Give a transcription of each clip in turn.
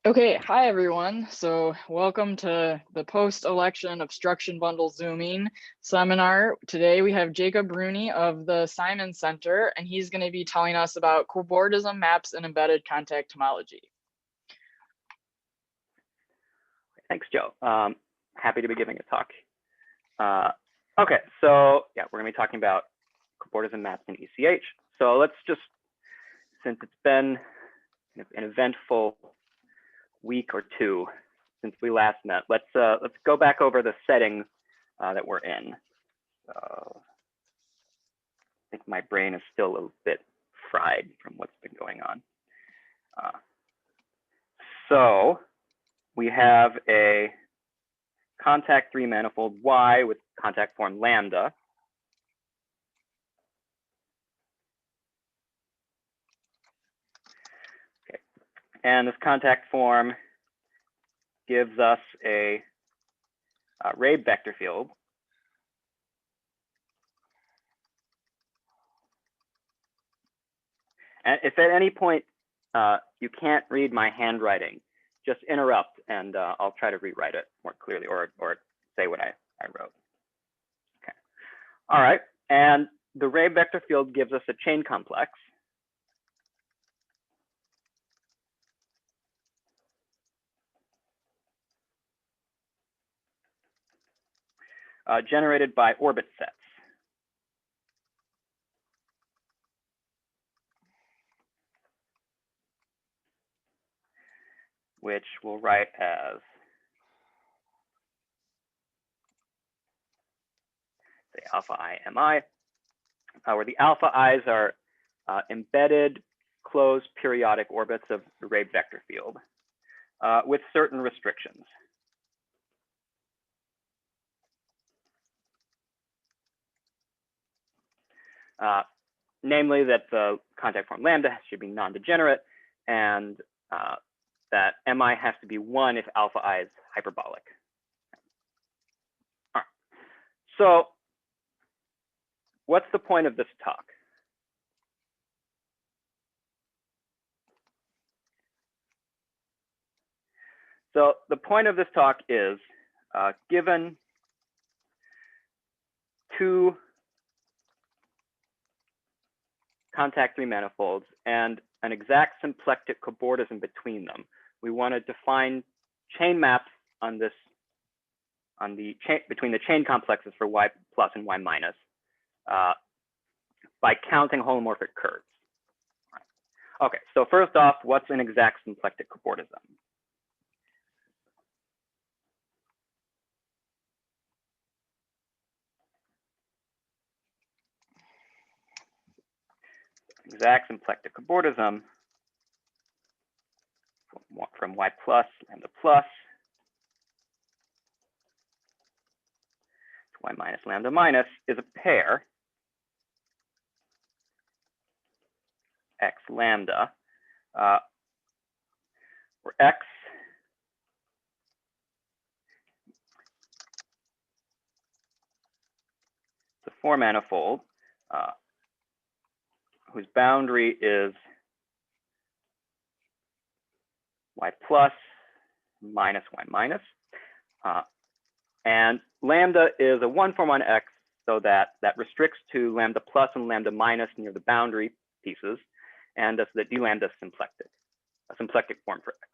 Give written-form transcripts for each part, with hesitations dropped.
Okay, hi everyone. So welcome to the post-election Obstruction Bundle Zooming seminar. Today we have Jacob Rooney of the Simon Center, and he's going to be telling us about Cobordism maps and embedded contact homology. Thanks, Joe. Happy to be giving a talk. Okay, so yeah, we're going to be talking about Cobordism maps in ECH. So let's just, since it's been an eventful week or two since we last met, let's go back over the settings that we're in. So I think my brain is still a little bit fried from what's been going on. So we have a contact 3 manifold Y with contact form lambda. Okay. And this contact form gives us a Rabe vector field. And if at any point you can't read my handwriting, just interrupt and I'll try to rewrite it more clearly or say what I wrote. Okay. All right. And the Rabe vector field gives us a chain complex. Generated by orbit sets. Which we'll write as, say, alpha I mi, where the alpha i's are embedded closed periodic orbits of the Rabe vector field with certain restrictions. Namely that the contact form lambda should be non-degenerate and that mi has to be 1 if alpha I is hyperbolic. All right. So what's the point of this talk? So the point of this talk is given two contact 3 manifolds and an exact symplectic cobordism between them, we want to define chain maps on this, on the chain between the chain complexes for y plus and y minus by counting holomorphic curves. Okay, so first off, what's an exact symplectic cobordism? Exact symplectic cobordism from y plus lambda plus to y minus lambda minus is a pair x lambda, where x is a 4 manifold whose boundary is y plus minus y minus. And lambda is a 1-for-1 x, so that restricts to lambda plus and lambda minus near the boundary pieces, and thus the d lambda is symplectic, a symplectic form for x.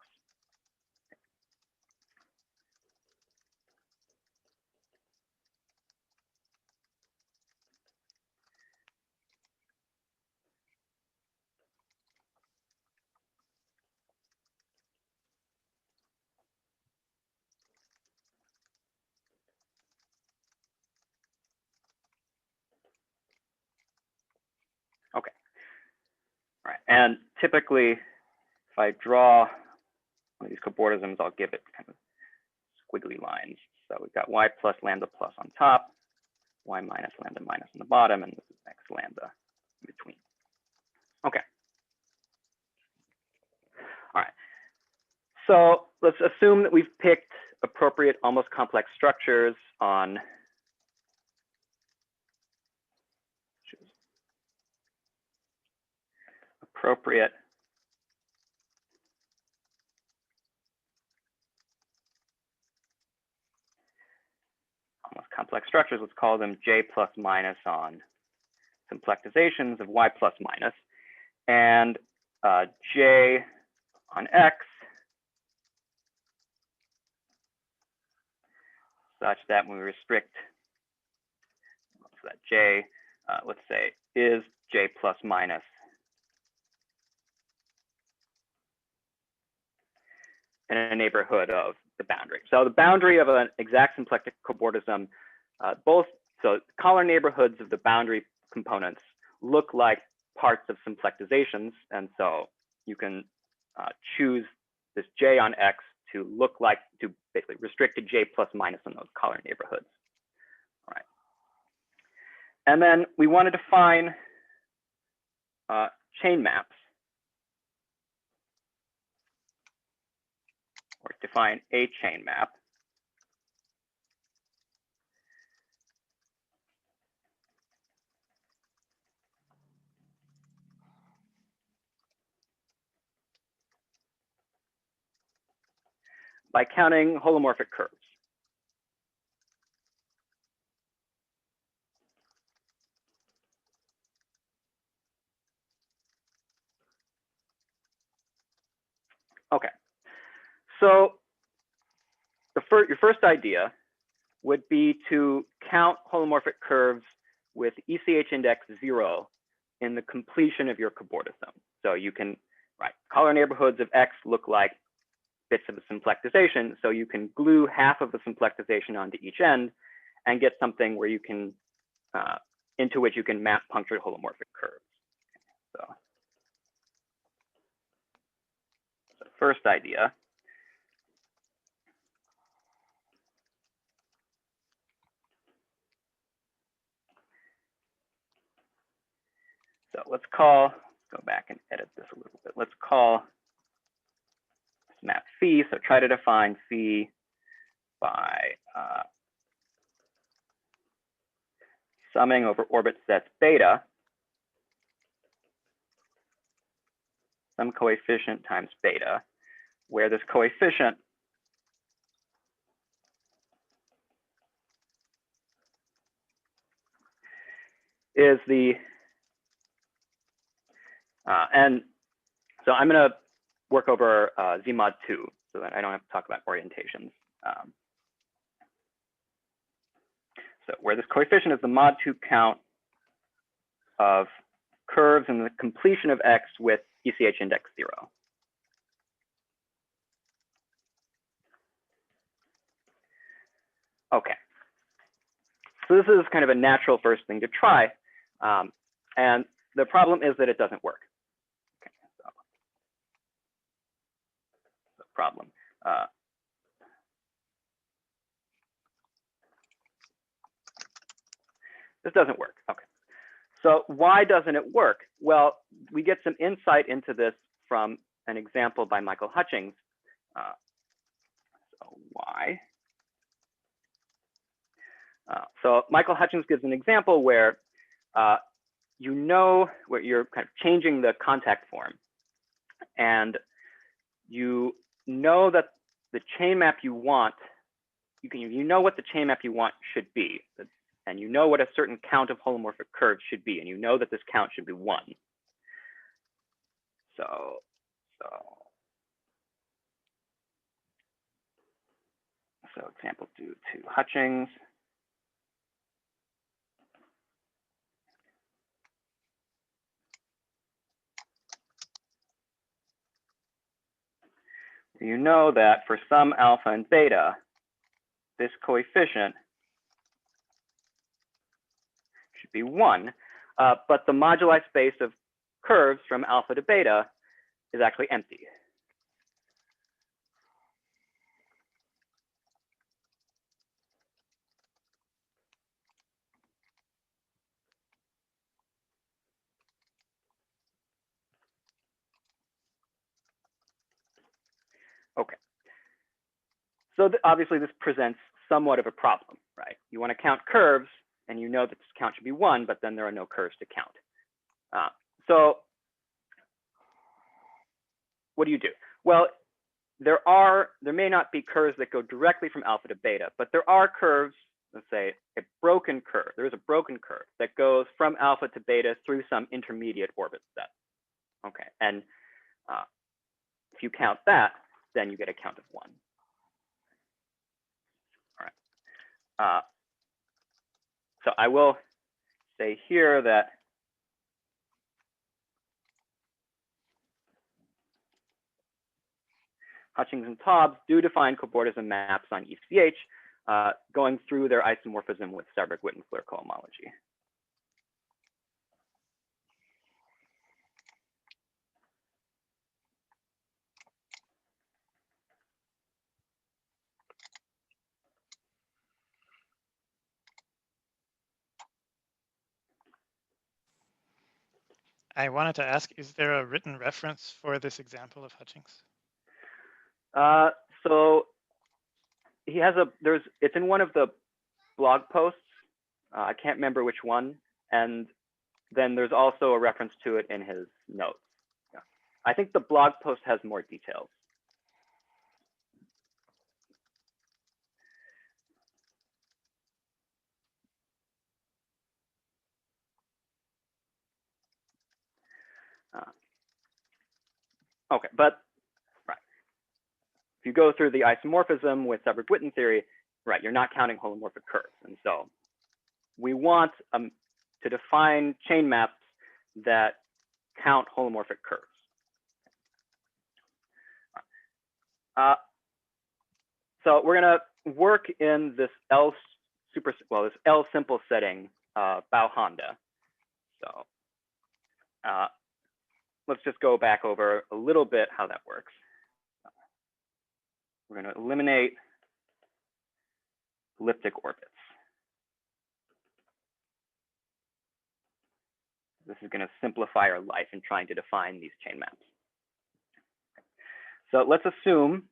Okay. All right. And typically, if I draw one of these cobordisms, I'll give it kind of squiggly lines. So we've got y plus lambda plus on top, y minus lambda minus on the bottom, and this is x lambda in between. Okay. All right. So let's assume that we've picked appropriate almost complex structures on appropriate complex structures, let's call them J plus minus on symplectizations of Y plus minus, and J on X such that when we restrict, what's that, J, let's say, is J plus minus in a neighborhood of the boundary. So the boundary of an exact symplectic cobordism, so collar neighborhoods of the boundary components look like parts of symplectizations. And so you can choose this J on X to look like, to basically restrict to J plus minus in those collar neighborhoods. All right. And then we want to define chain maps, or define a chain map. By counting holomorphic curves. Okay, so your first idea would be to count holomorphic curves with ECH index 0 in the completion of your cobordism. So you can, right, collar neighborhoods of X look like bits of a symplectization, so you can glue half of the symplectization onto each end and get something where you can, into which you can map punctured holomorphic curves. So first idea. So let's go back and edit this a little bit. Let's call this map phi. So try to define phi by summing over orbit sets beta, some coefficient times beta, where this coefficient is the, and so I'm going to work over Z mod 2 so that I don't have to talk about orientations. So where this coefficient is the mod 2 count of curves in the completion of X with ECH index 0. Okay. So this is kind of a natural first thing to try. And the problem is that it doesn't work. Okay, so the problem. This doesn't work. Okay. So why doesn't it work? Well, we get some insight into this from an example by Michael Hutchings. So why? So Michael Hutchings gives an example where you know where you're kind of changing the contact form, and you know that the chain map you want, you know what the chain map you want should be, and you know what a certain count of holomorphic curves should be, and you know that this count should be 1. So example due to Hutchings. You know that for some alpha and beta, this coefficient should be 1, but the moduli space of curves from alpha to beta is actually empty. Okay. So obviously this presents somewhat of a problem, right? You want to count curves, and you know that this count should be 1, but then there are no curves to count. So what do you do? Well, there may not be curves that go directly from alpha to beta, but there are curves let's say a broken curve. There is a broken curve that goes from alpha to beta through some intermediate orbit set. Okay, and if you count that, then you get a count of 1. All right. So I will say here that Hutchings and Taubes do define cobordism maps on ECH, going through their isomorphism with Seberg-Witten-Fleer cohomology. I wanted to ask, is there a written reference for this example of Hutchings? So he has it's in one of the blog posts. I can't remember which one. And then there's also a reference to it in his notes. Yeah. I think the blog post has more details. Okay, but right. If you go through the isomorphism with Seberg-Witten theory, right, you're not counting holomorphic curves. And so we want to define chain maps that count holomorphic curves. So we're going to work in this L simple setting, Bau-Honda. So let's just go back over a little bit how that works. We're going to eliminate elliptic orbits. This is going to simplify our life in trying to define these chain maps. So let's assume,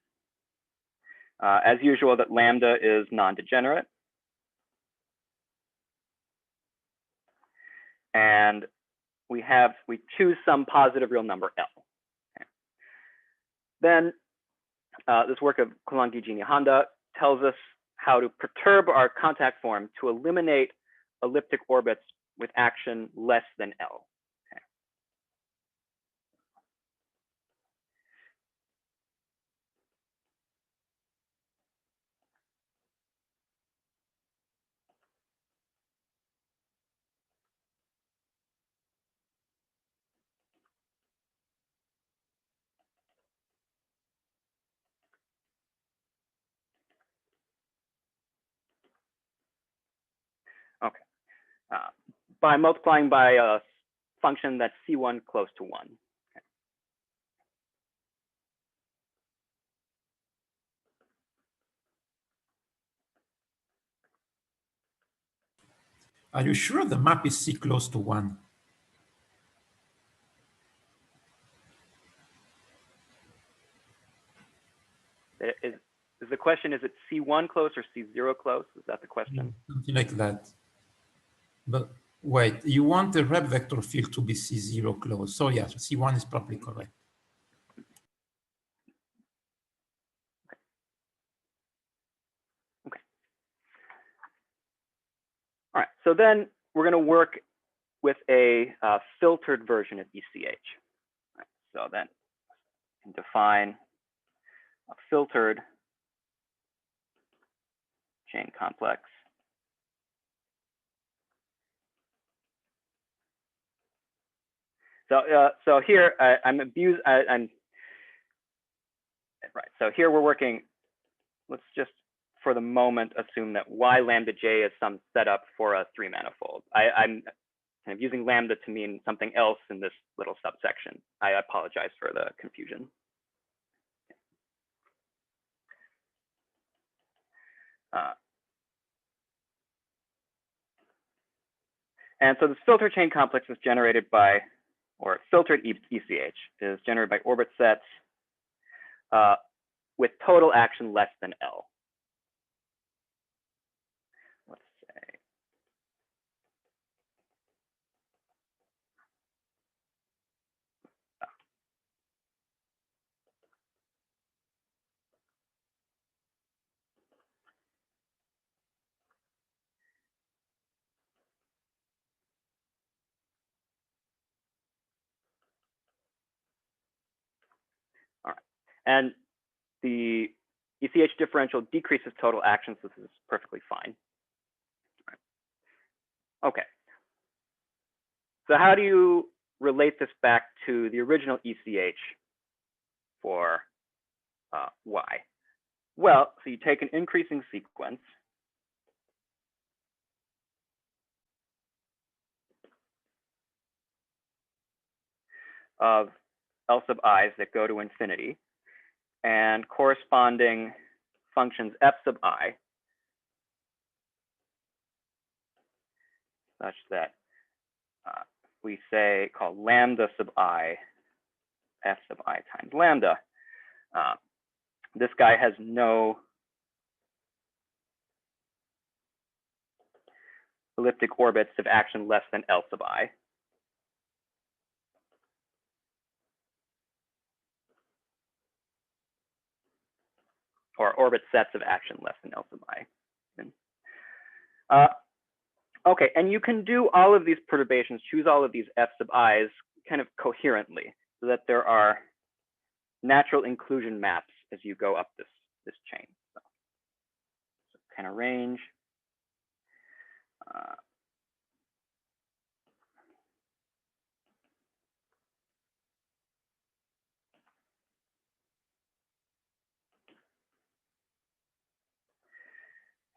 as usual, that lambda is non-degenerate. And we choose some positive real number L. Okay. Then this work of Kulangiji-Honda tells us how to perturb our contact form to eliminate elliptic orbits with action less than L. Okay. By multiplying by a function that's C1 close to 1. Okay. Are you sure the map is C close to 1? Is the question, is it C1 close or C0 close? Is that the question? Something like that. But wait, you want the rep vector field to be C0 close. So yeah, C1 is probably correct. Okay. All right, so then we're going to work with a filtered version of ECH. Right, so then we can define a filtered chain complex. So here I'm right. So here we're working. Let's just, for the moment, assume that Y lambda J is some setup for a 3-manifold. I'm kind of using lambda to mean something else in this little subsection. I apologize for the confusion. And so this filter chain complex is generated by, or filtered ECH is generated by orbit sets with total action less than L. Let's say. And the ECH differential decreases total action, so this is perfectly fine. Okay. So how do you relate this back to the original ECH for Y? Well, so you take an increasing sequence of L sub i's that go to infinity and corresponding functions f sub I such that we say call lambda sub I f sub I times lambda. This guy has no elliptic orbits of action less than L sub I. Or orbit sets of action less than L sub I. Okay, and you can do all of these perturbations, choose all of these f sub i's kind of coherently, so that there are natural inclusion maps as you go up this chain. So kind of range.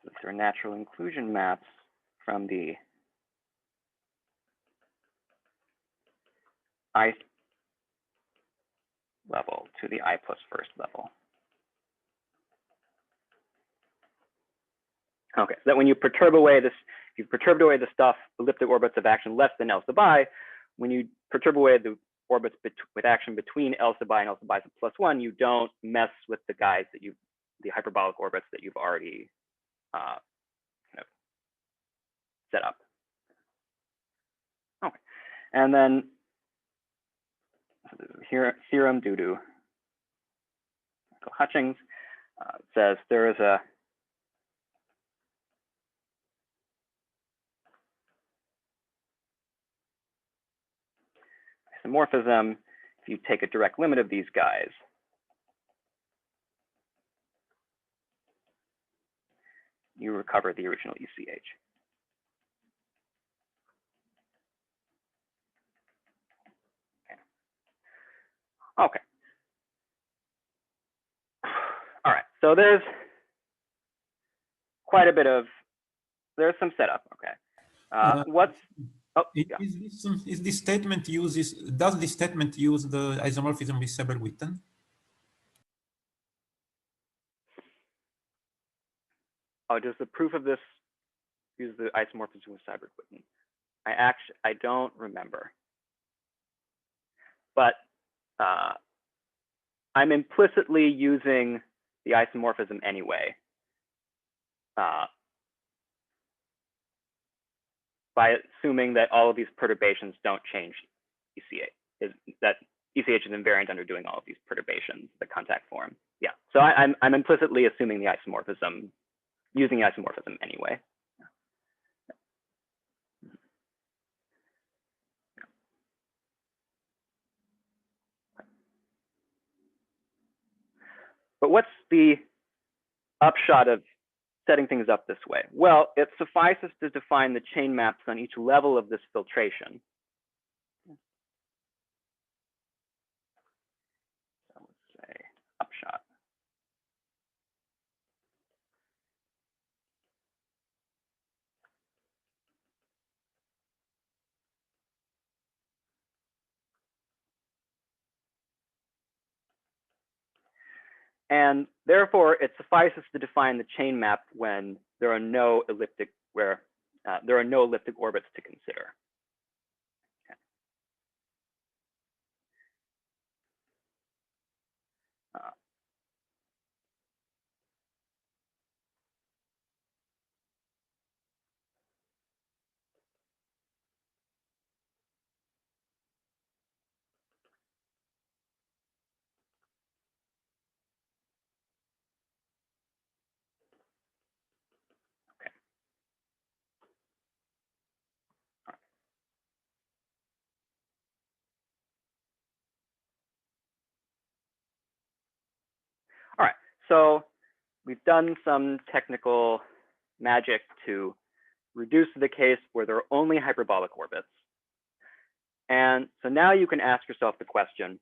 So there are natural inclusion maps from the I level to the I plus first level. Okay, so that when you perturb away this, if you've perturbed away the stuff, elliptic orbits of action less than L sub I, when you perturb away the orbits with action between L sub I and L sub I sub plus one, you don't mess with the guys that the hyperbolic orbits that you've already kind of set up. Okay, and then here theorem due to Hutchings says there is a isomorphism if you take a direct limit of these guys. You recover the original ECH. Okay. All right, so there's quite a bit of, there's some setup, okay. Is this statement does this statement use the isomorphism with Seibel-Witten? Oh, does the proof of this use the isomorphism with Seibel-Witten? I don't remember. But I'm implicitly using the isomorphism anyway. By assuming that all of these perturbations don't change ECH, that ECH is invariant under doing all of these perturbations, the contact form. Yeah, so I'm implicitly assuming the isomorphism, using the isomorphism anyway. But what's the upshot of setting things up this way? Well, it suffices to define the chain maps on each level of this filtration. So let's say upshot. And therefore, it suffices to define the chain map when there are no elliptic, there are no elliptic orbits to consider. so we've done some technical magic to reduce the case where there are only hyperbolic orbits. And so now you can ask yourself the question,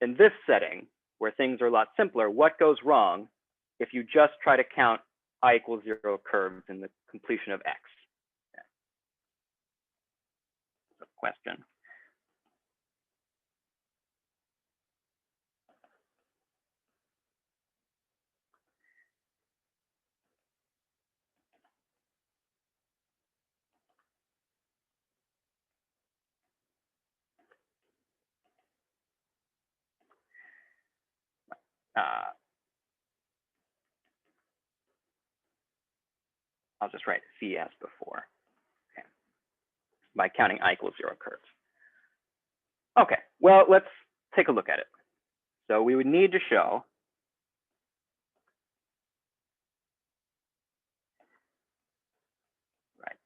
in this setting, where things are a lot simpler, what goes wrong if you just try to count I equals 0 curves in the completion of X? That's a question. I'll just write C as before, okay, by counting I equals 0 curves. Okay, well, let's take a look at it. So we would need to show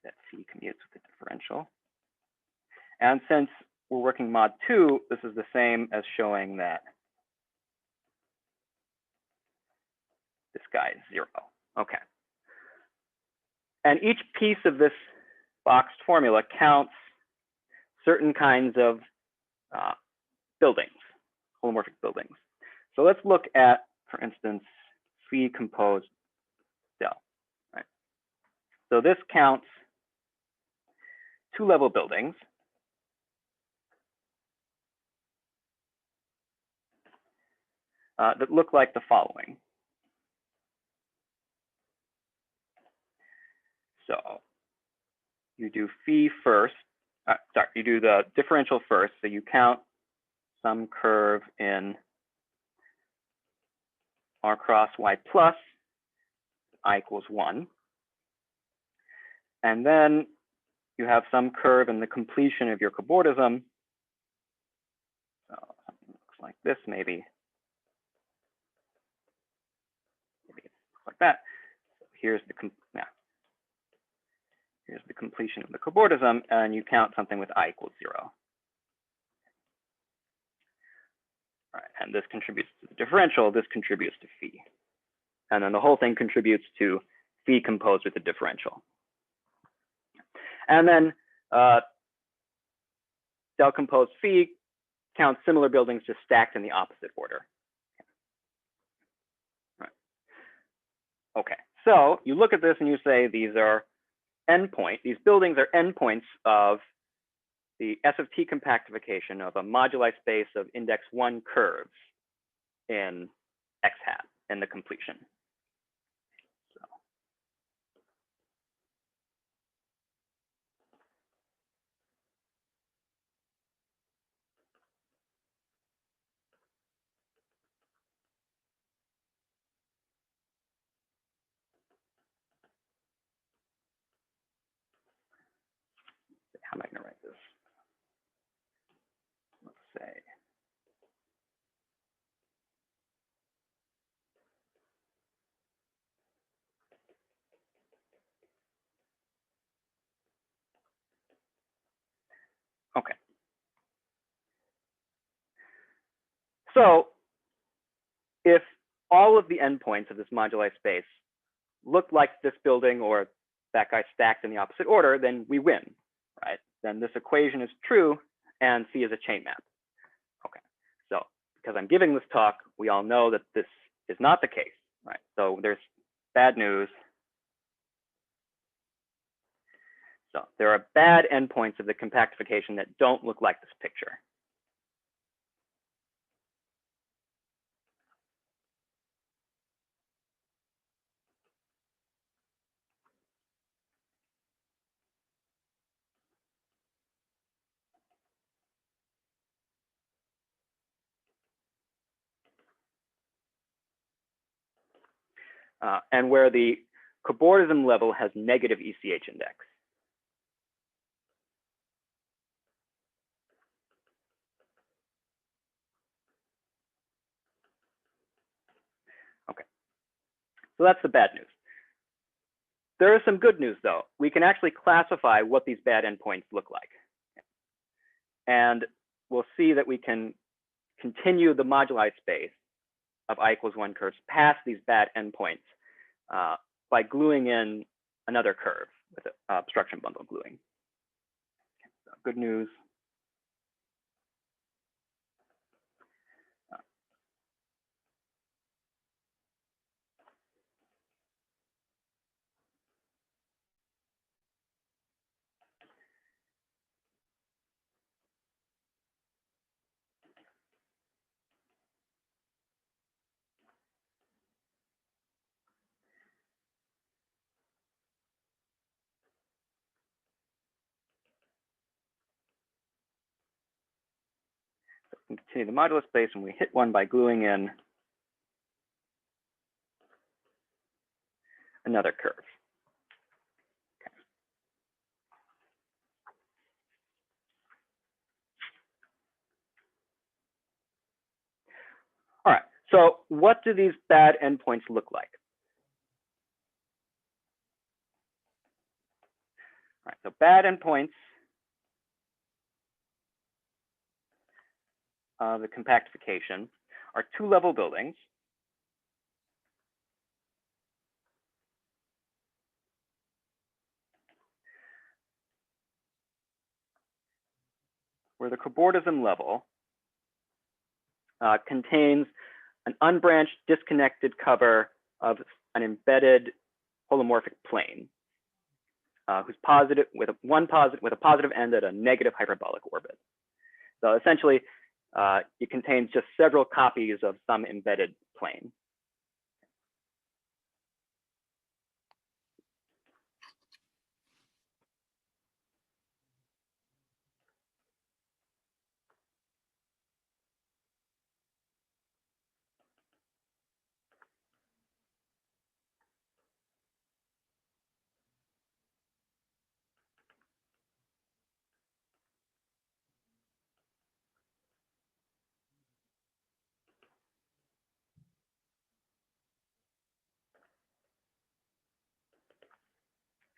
that C commutes with the differential. And since we're working mod 2, this is the same as showing that this guy is 0. Okay. And each piece of this boxed formula counts certain kinds of buildings, holomorphic buildings. So let's look at, for instance, phi composed del. Right? So this counts two-level buildings. That look like the following. So you do phi first, sorry, you do the differential first. So you count some curve in r cross y plus I equals 1. And then you have some curve in the completion of your Cobordism. So something looks like this, maybe. Maybe it looks like that. So here's the here's the completion of the Cobordism, and you count something with I equals 0. All right, and this contributes to the differential. This contributes to phi. And then the whole thing contributes to phi composed with the differential. And then del composed phi counts similar buildings just stacked in the opposite order. Right. Okay, so you look at this and you say these are endpoints. These buildings are endpoints of the S of t compactification of a moduli space of index 1 curves in X hat in the completion. How am I going to write this? Let's say. Okay. So if all of the endpoints of this moduli space look like this building or that guy stacked in the opposite order, then we win, right? Then this equation is true and C is a chain map. Okay, so because I'm giving this talk, we all know that this is not the case, right? So there's bad news. So there are bad endpoints of the compactification that don't look like this picture. And where the Cobordism level has negative ECH index. Okay, so that's the bad news. There is some good news, though. We can actually classify what these bad endpoints look like. And we'll see that we can continue the moduli space of I=1 curves past these bad endpoints by gluing in another curve with obstruction bundle gluing. So good news. Continue the modulus space, and we hit one by gluing in another curve. Okay. All right, so what do these bad endpoints look like? All right, so bad endpoints of the compactification are two-level buildings where the cobordism level contains an unbranched, disconnected cover of an embedded holomorphic plane, who's positive with a positive end at a negative hyperbolic orbit. So essentially, it contains just several copies of some embedded plane.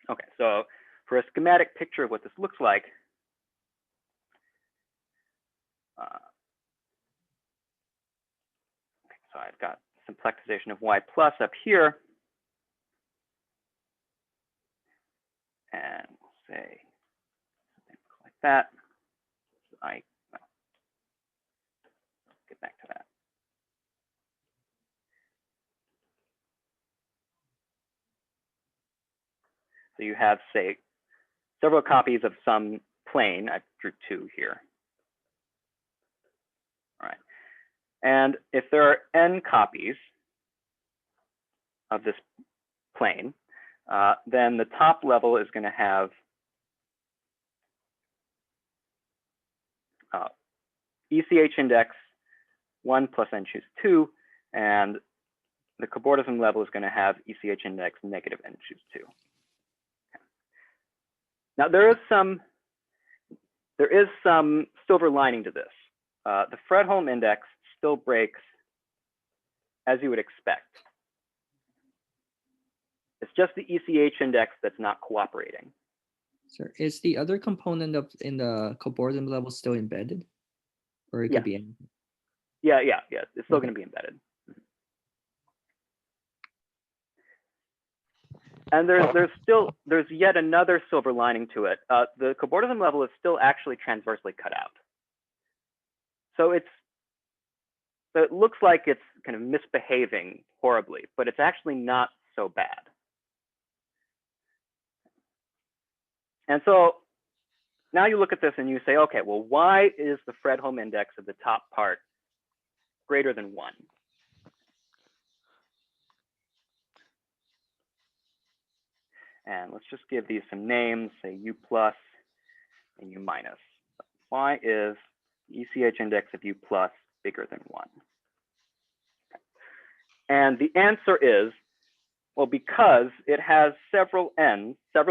Okay, so for a schematic picture of what this looks like, so I've got simplexization of y plus up here, and we'll say something like that. Get back to that. So you have, say, several copies of some plane. I drew two here. All right. And if there are n copies of this plane, then the top level is going to have ECH index 1 plus n choose 2, and the cobordism level is going to have ECH index negative n choose 2. Now there is some silver lining to this. The Fredholm index still breaks as you would expect. It's just the ECH index that's not cooperating. Sir, is the other component in the cobordism level still embedded, or it could be anything? Yeah. It's still going to be embedded. And there's yet another silver lining to it. The cobordism level is still actually transversely cut out. So it looks like it's kind of misbehaving horribly, but it's actually not so bad. And so now you look at this and you say, okay, well, why is the Fredholm index of the top part greater than 1? And let's just give these some names, say U plus and U minus. Why is the ECH index of U plus bigger than 1? And the answer is, well, because it has several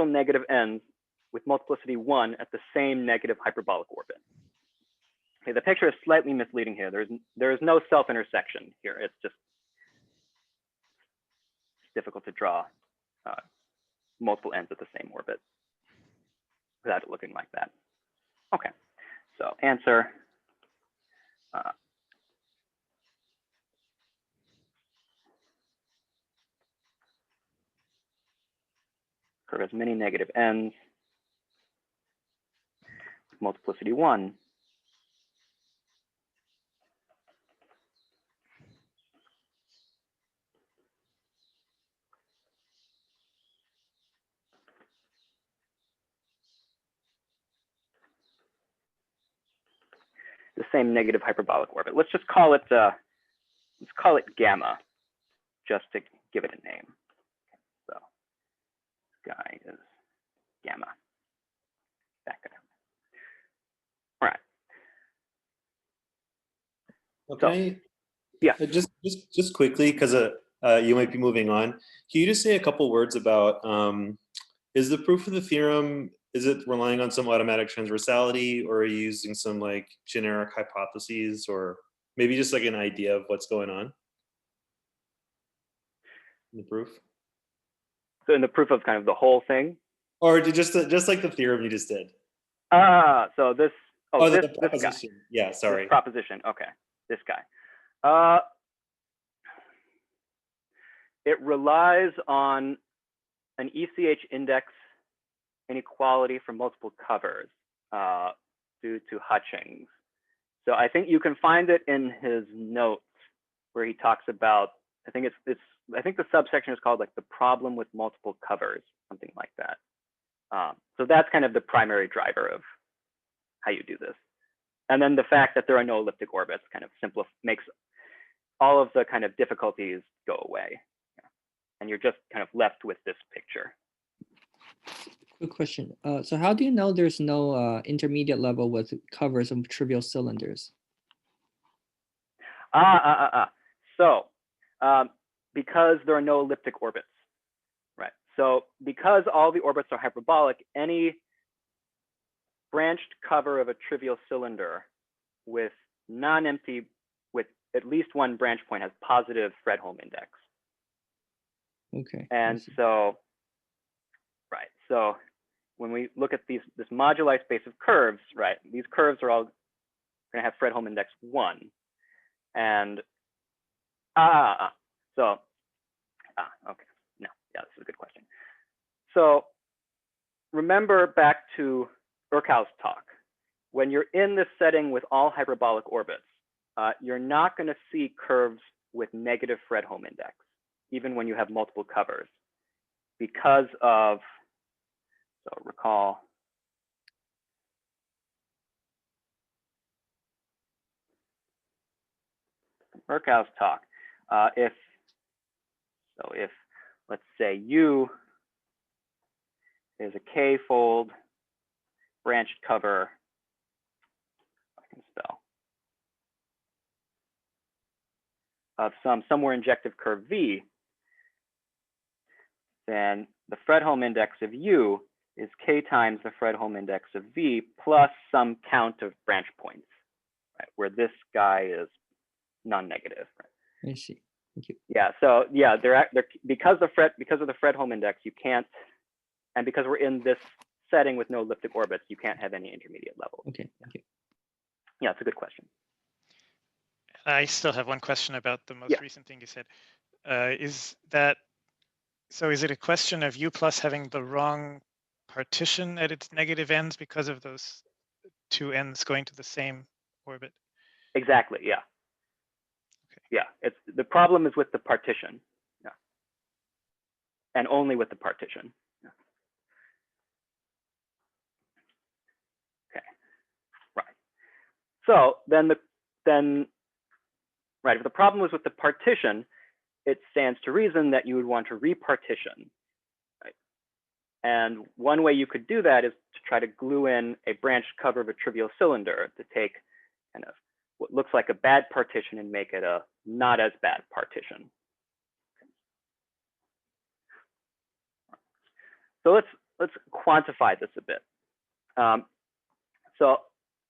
negative n's with multiplicity 1 at the same negative hyperbolic orbit. Okay, the picture is slightly misleading here. There is no self-intersection here. It's difficult to draw multiple n's at the same orbit without it looking like that. Okay, so answer curve has many negative ends. Multiplicity 1. The same negative hyperbolic orbit. Let's just call it gamma, just to give it a name. So this guy is gamma. That guy. All right. Okay. Yeah. Just quickly, because you might be moving on. Can you just say a couple words about is the proof of the theorem, is it relying on some automatic transversality, or are you using some like generic hypotheses, or maybe just like an idea of what's going on in the proof? So in the proof of kind of the whole thing? Or just like the theorem you just did? So this, this proposition. guy. Yeah, sorry. This proposition, okay, this guy. It relies on an ECH index inequality for multiple covers due to Hutchings. So I think you can find it in his notes where he talks about, I think the subsection is called like the problem with multiple covers, something like that. So that's kind of the primary driver of how you do this. And then the fact that there are no elliptic orbits kind of makes all of the kind of difficulties go away. And you're just kind of left with this picture. Quick question. So how do you know there's no intermediate level with covers of trivial cylinders? So because there are no elliptic orbits, right? So because all the orbits are hyperbolic, any branched cover of a trivial cylinder with non-empty, with at least one branch point has positive Fredholm index. Okay. And so, right. So when we look at this moduli space of curves, right, these curves are all going to have Fredholm index 1. And, okay. No, yeah, this is a good question. So remember back to Urkow's talk. When you're in this setting with all hyperbolic orbits, you're not going to see curves with negative Fredholm index, even when you have multiple covers, because of, so recall, Urkow's talk, if let's say U is a K-fold branched cover, I can spell, of some somewhere injective curve V, then the Fredholm index of U is K times the Fredholm index of V plus some count of branch points, right, where this guy is non-negative. Right? I see. Thank you. Yeah. So yeah, they're because of the Fredholm index, you can't, and because we're in this setting with no elliptic orbits, you can't have any intermediate levels. Okay. Thank you. Yeah, it's a good question. I still have one question about the most recent thing you said. Is it a question of U plus having the wrong partition at its negative ends because of those two ends going to the same orbit? Exactly. Yeah. Okay. Yeah. The problem is with the partition. Yeah. And only with the partition. Yeah. Okay. Right. So then right, if the problem was with the partition, it stands to reason that you would want to repartition. Right? And one way you could do that is to try to glue in a branched cover of a trivial cylinder to take kind of what looks like a bad partition and make it a not as bad partition. So let's quantify this a bit. So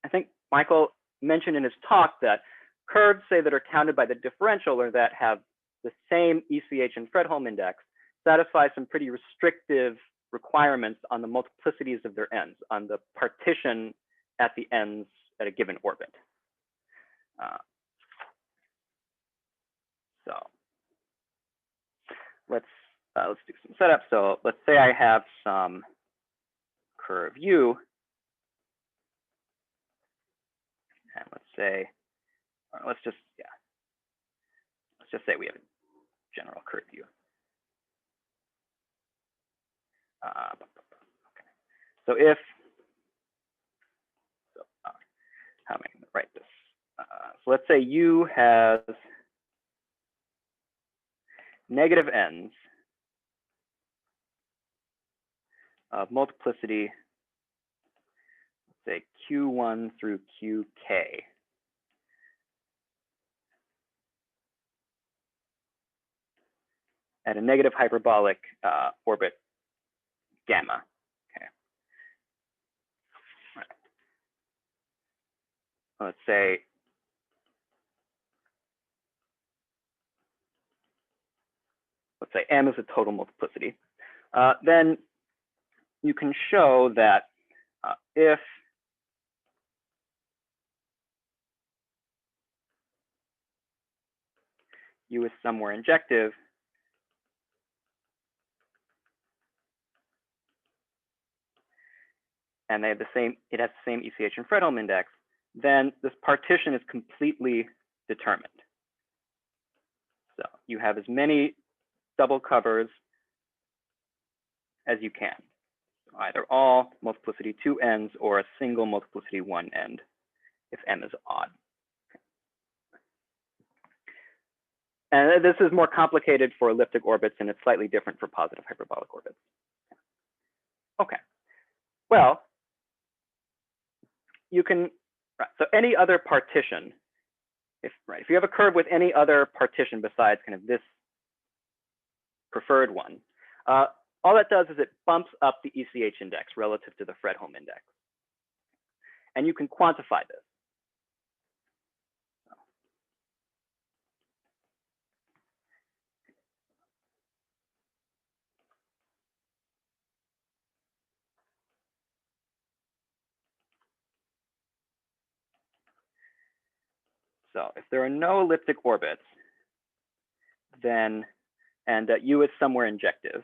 I think Michael mentioned in his talk that curves, say, that are counted by the differential or that have the same ECH and Fredholm index satisfy some pretty restrictive requirements on the multiplicities of their ends, on the partition at the ends at a given orbit. So let's let's do some setup. So let's say I have some curve U, and let's say, or let's just say we have a general curve U. Okay. So if, how am I going to write this? So let's say U has negative ends of multiplicity, let's say Q1 through QK. At a negative hyperbolic orbit gamma. Okay. Right. Let's say M is a total multiplicity. Then you can show that if U is somewhere injective, and they have the same, it has the same ECH and Fredholm index, then this partition is completely determined. So you have as many double covers as you can, either all multiplicity 2 ends or a single multiplicity 1 end if M is odd. And this is more complicated for elliptic orbits, and it's slightly different for positive hyperbolic orbits. Okay, well, you can, right, so any other partition, if you have a curve with any other partition besides kind of this preferred one, all that does is it bumps up the ECH index relative to the Fredholm index. And you can quantify this. So if there are no elliptic orbits, then, and U is somewhere injective,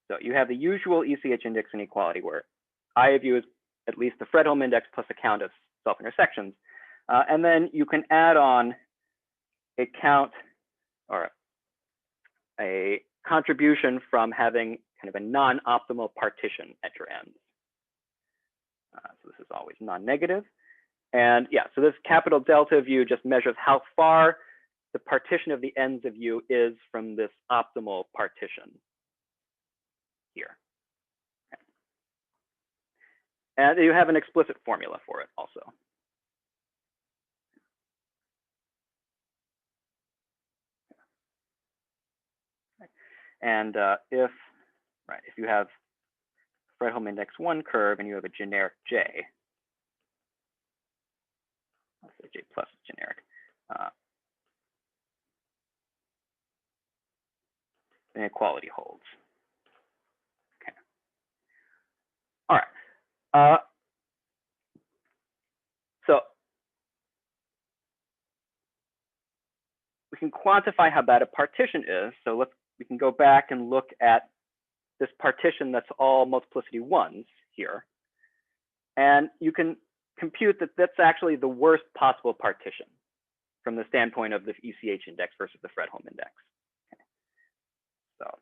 so you have the usual ECH index inequality where I of U is at least the Fredholm index plus a count of self-intersections. And then you can add on a count or a contribution from having kind of a non-optimal partition at your ends. So this is always non-negative. And yeah, so this capital delta of U just measures how far the partition of the ends of U is from this optimal partition here. Okay. And you have an explicit formula for it also. And if you have Fredholm index 1 curve and you have a generic J, let's say J plus is generic, inequality holds. Okay. All right. So we can quantify how bad a partition is. So we can go back and look at this partition that's all multiplicity 1s here. And you can compute that that's actually the worst possible partition from the standpoint of the ECH index versus the Fredholm index. Okay. So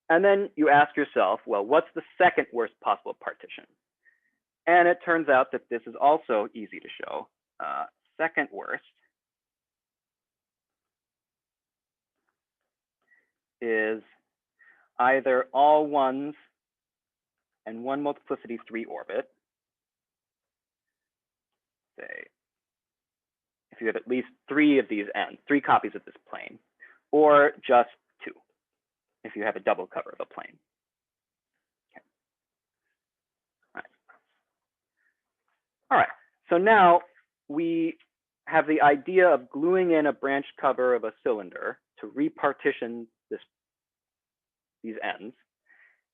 and then you ask yourself, well, what's the second worst possible partition? And it turns out that this is also easy to show. Second worst is either all 1s and 1 multiplicity 3 orbit, say, if you have at least 3 of these ends, 3 copies of this plane, or just 2, if you have a double cover of a plane. Okay. All right, so now we have the idea of gluing in a branch cover of a cylinder to repartition these ends.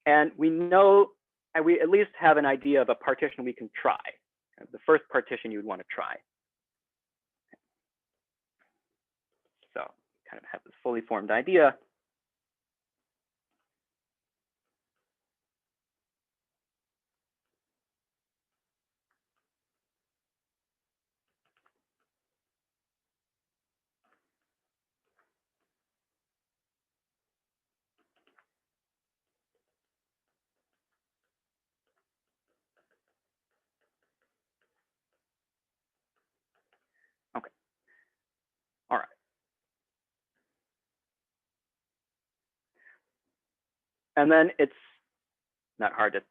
And we know, and we at least have an idea of a partition we can try. The first partition you would want to try. So kind of have this fully formed idea. Okay. All right. And then it's not hard to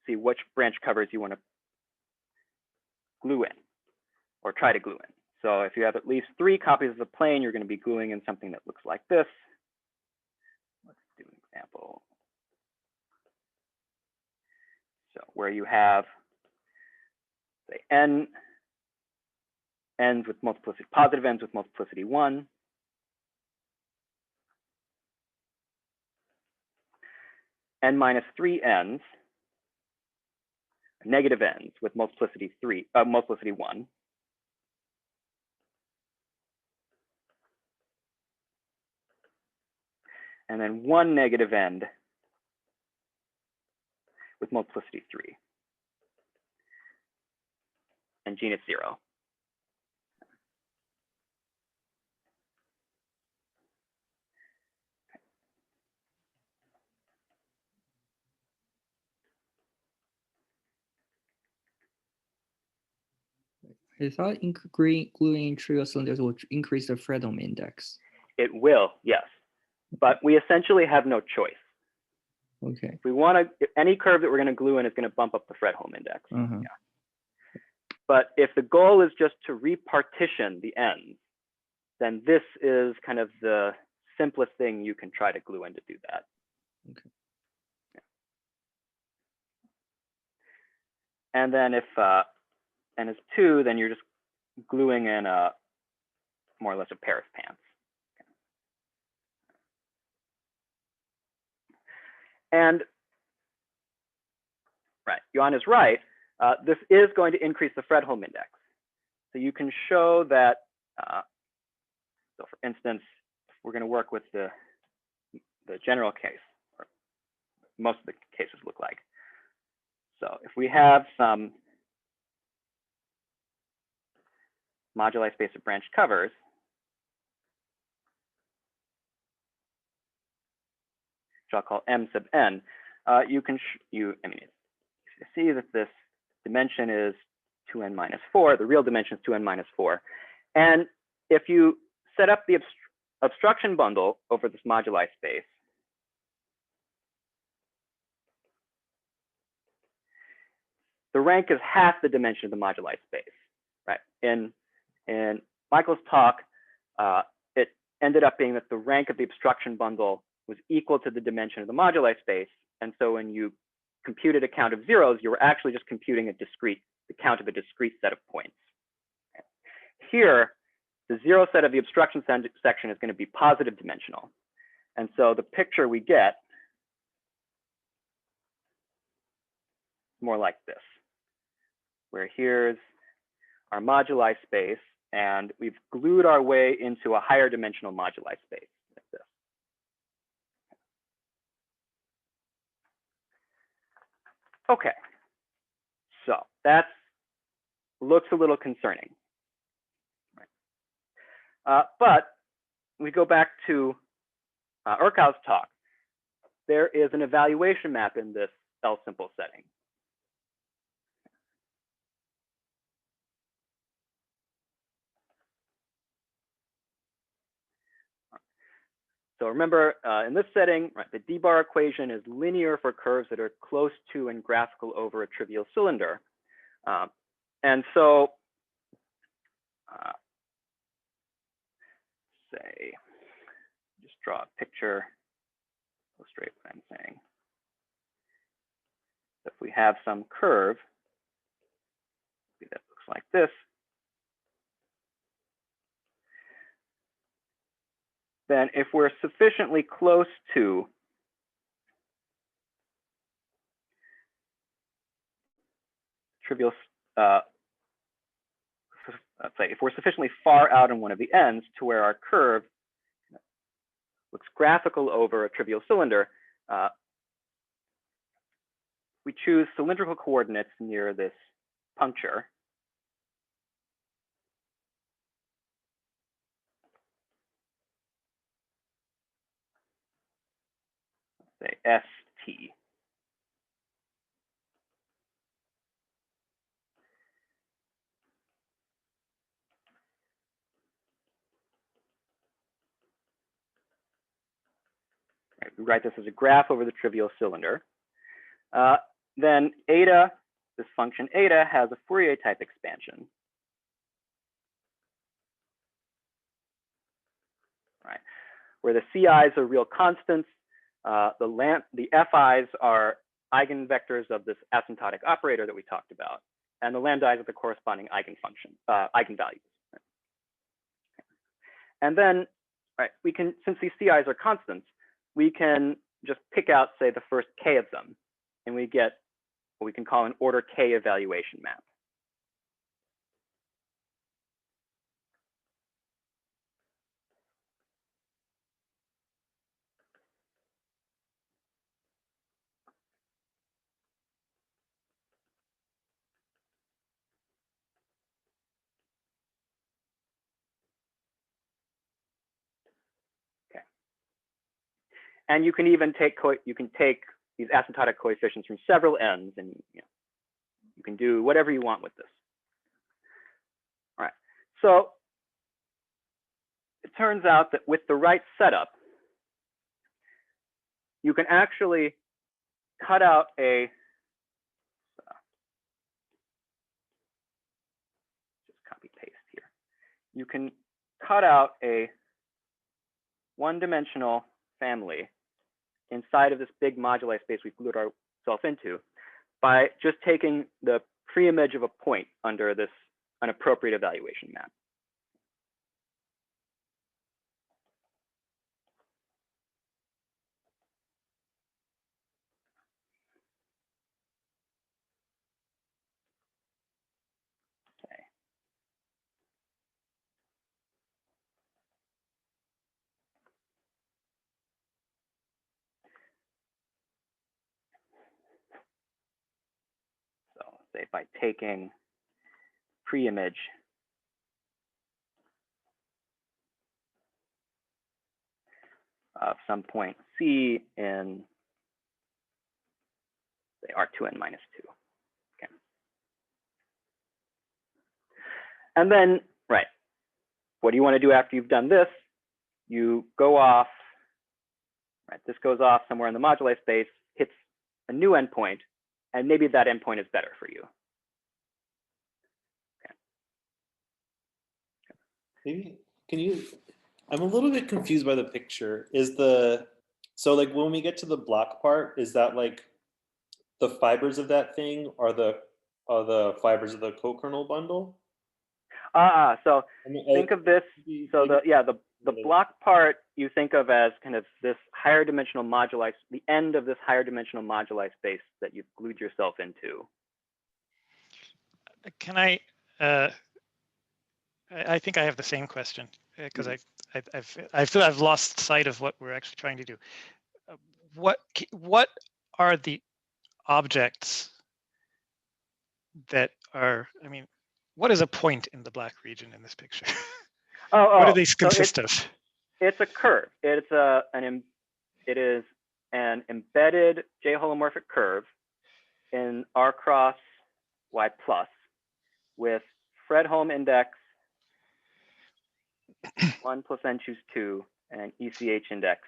see which branch covers you want to glue in or try to glue in. So if you have at least 3 copies of the plane, you're going to be gluing in something that looks like this. Let's do an example. So where you have, say, n ends with multiplicity, positive ends with multiplicity 1. N minus 3 ends, negative ends with multiplicity 1. And then 1 negative end with multiplicity 3. And genus 0. I thought gluing trivial cylinders will increase the Fredholm index. It will, yes. But we essentially have no choice. Okay. If we want to, any curve that we're going to glue in is going to bump up the Fredholm index. Uh-huh. Yeah. But if the goal is just to repartition the ends, then this is kind of the simplest thing you can try to glue in to do that. Okay. Yeah. And then if n is 2, then you're just gluing in more or less a pair of pants. And right, Johan is right. This is going to increase the Fredholm index. So you can show that, so for instance, we're going to work with the general case, or most of the cases look like. So if we have some moduli space of branch covers, which I'll call M sub n, you see that this dimension is 2n minus 4. The real dimension is 2n minus 4. And if you set up the obstruction bundle over this moduli space, the rank is half the dimension of the moduli space, right? In Michael's talk, it ended up being that the rank of the obstruction bundle was equal to the dimension of the moduli space. And so when you computed a count of zeros, you were actually just computing the count of a discrete set of points. Here, the 0 set of the obstruction section is going to be positive dimensional. And so the picture we get is more like this, where here's our moduli space, and we've glued our way into a higher dimensional moduli space like this. Okay, so that looks a little concerning. But we go back to Urkow's talk. There is an evaluation map in this L-simple setting. So remember, in this setting, right, the D-bar equation is linear for curves that are close to and graphical over a trivial cylinder. And so say, just draw a picture, illustrate what I'm saying. So if we have some curve that looks like this, then if we're sufficiently close to trivial, let's say if we're sufficiently far out in one of the ends to where our curve looks graphical over a trivial cylinder, we choose cylindrical coordinates near this puncture. Say ST. Right, we write this as a graph over the trivial cylinder. Then eta, this function eta, has a Fourier type expansion. Right, where the CIs are real constants, the FIs are eigenvectors of this asymptotic operator that we talked about, and the lambdas are the corresponding eigenfunction, eigenvalues. Right? And then, right, we can, since these CIs are constants, we can just pick out, say, the first k of them, and we get what we can call an order k evaluation map. Okay. And you can even take these asymptotic coefficients from several ends, and you can do whatever you want with this. All right. So it turns out that with the right setup, you can actually cut out a just copy paste here. You can cut out a one-dimensional family inside of this big moduli space we've glued ourselves into by just taking the pre-image of a point under this an appropriate evaluation map. Okay. So say by taking pre-image of some point C in, say, R2n minus 2. Okay. And then, right, what do you want to do after you've done this? You go off, right, this goes off somewhere in the moduli space, hits a new endpoint, and maybe that endpoint is better for you. Okay. Maybe, can you, I'm a little bit confused by the picture. So like when we get to the block part, is that like the fibers of that thing are the fibers of the co-kernel bundle? So think of this, so the block part you think of as kind of this higher dimensional moduli, the end of this higher dimensional moduli space that you've glued yourself into. Can I think I have the same question because I've lost sight of what we're actually trying to do. What are the objects that are, I mean, what is a point in the black region in this picture? What do these consist of? It's a curve. It is an embedded J-holomorphic curve in R cross Y plus with Fredholm index 1 plus n choose 2 and ECH index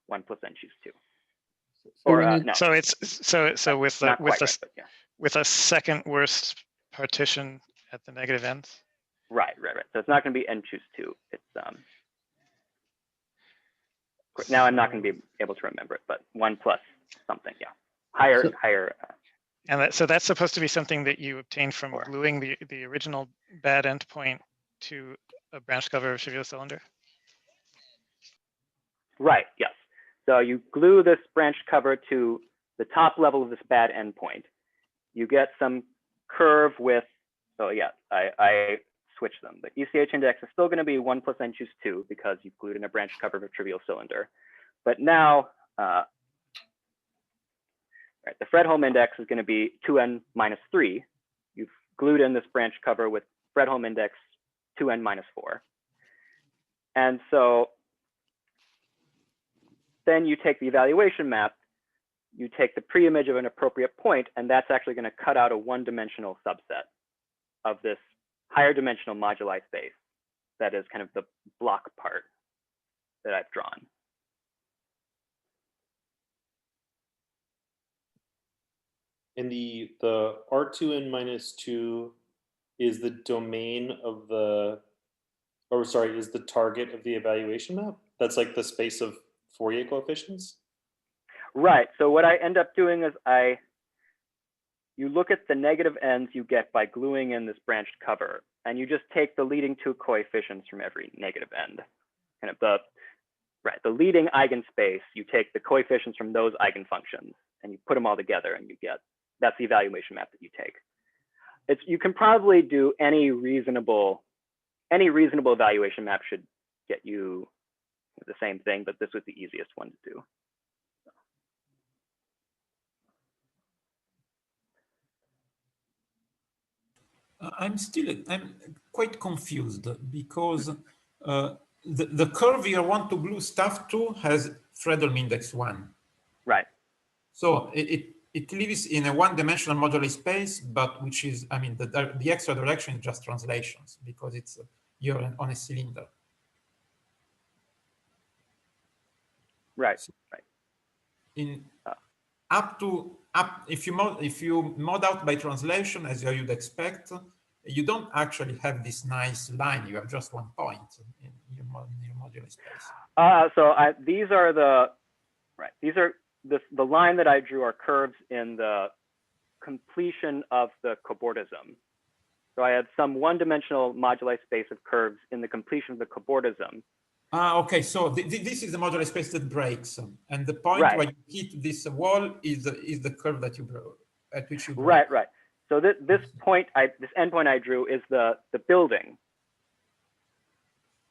1 plus n choose 2. Or no. So it's so with a second worst partition at the negative ends. Right. So it's not going to be n choose 2. It's now I'm not going to be able to remember it, but 1 plus something. Yeah, higher. And so that's supposed to be something that you obtain from 4. gluing the original bad endpoint to a branch cover of trivial cylinder. Right. Yes. So you glue this branch cover to the top level of this bad endpoint. You get some curve with. So yeah, I switch them. The ECH index is still going to be 1 plus n choose 2 because you've glued in a branch cover of a trivial cylinder. But now, right, the Fredholm index is going to be 2n minus 3. You've glued in this branch cover with Fredholm index 2n minus 4. And so then you take the evaluation map, you take the pre-image of an appropriate point, and that's actually going to cut out a one-dimensional subset of this higher dimensional moduli space that is kind of the block part that I've drawn. And the R2n minus 2 is the domain of the, or sorry, is the target of the evaluation map? That's like the space of Fourier coefficients? Right. So what I end up doing is you look at the negative ends you get by gluing in this branched cover, and you just take the leading 2 coefficients from every negative end. Kind of the leading eigenspace, you take the coefficients from those eigenfunctions, and you put them all together, and you get, that's the evaluation map that you take. You can probably do any reasonable evaluation map should get you the same thing, but this was the easiest one to do. I'm quite confused because the curve you want to glue stuff to has Fredholm index 1. Right. So it lives in a one-dimensional moduli space, but which is, I mean, the extra direction is just translations because it's you're on a cylinder. Right. So right. If you mod out by translation as you would expect, you don't actually have this nice line. You have just one point in your modular space. These are the line that I drew are curves in the completion of the Cobordism. So I had some one-dimensional moduli space of curves in the completion of the Cobordism. Okay, so this is the modular space that breaks, and the point right. where you hit this wall is the curve that you broke, at which you broke. Right. So this endpoint I drew is the building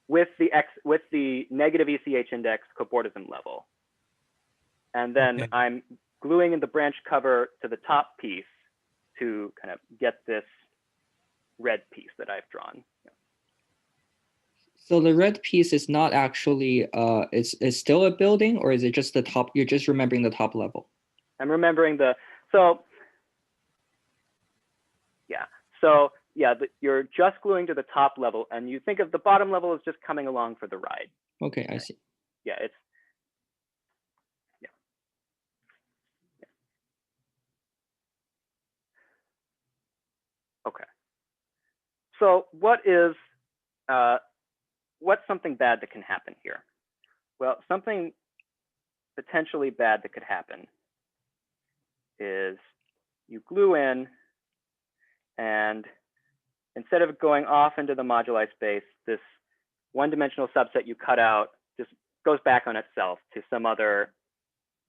with the negative ECH index Cobordism level, and then okay. I'm gluing in the branch cover to the top piece to kind of get this red piece that I've drawn. So the red piece is not actually, it's still a building, or is it just the top? You're just remembering the top level? I'm remembering you're just gluing to the top level, and you think of the bottom level as just coming along for the ride. Okay, I see. Yeah, Okay. So what's something bad that can happen here? Well, something potentially bad that could happen is you glue in, and instead of going off into the moduli space, this one-dimensional subset you cut out just goes back on itself to some other